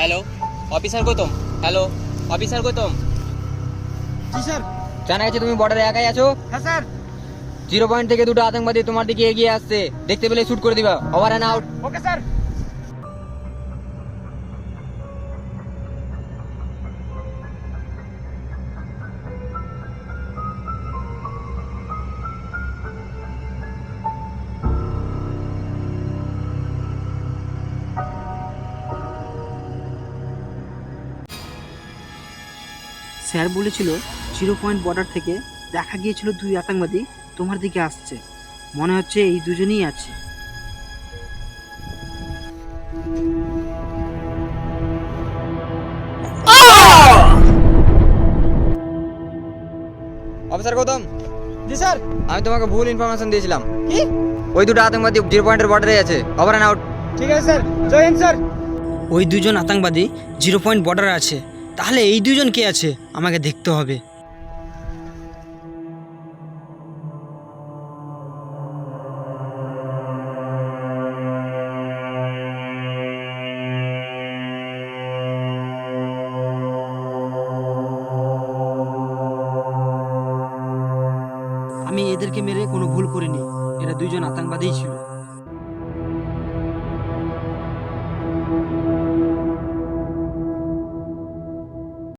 Hello officer Gautam, hello officer Gautam. জি sir. জানা গেছে তুমি বর্ডারে একাই আছো। হ্যাঁ স্যার। 0 পয়েন্ট থেকে দুটো আতঙ্কবাদী তোমার দিকে এগিয়ে আসছে, দেখতে পেলে শুট করে দিবা। Over and out. Okay sir. Sir বলেছিল 0 পয়েন্ট বর্ডার থেকে দেখা গিয়েছিল 2 আতঙ্কবাদী তোমার দিকে আসছে। মনে হচ্ছে এই দুজনেই আছে। অফিসার গৌতম, জি স্যার। আমি তোমাকে ভুল ইনফরমেশন দিয়েছিলাম। কি? ওই দুটো আতঙ্কবাদী 0 পয়েন্টের বর্ডারে আছে। Over and out. ঠিক আছে স্যার, জয় হিন্দ স্যার। ওই দুজন আতঙ্কবাদী 0 পয়েন্ট বর্ডারে আছে, তাহলে এই দুজন কে আছে আমাকে দেখতে হবে। আমি এদেরকে মেরে কোনো ভুল করিনি, এরা দুইজন আতঙ্কবাদীই ছিল।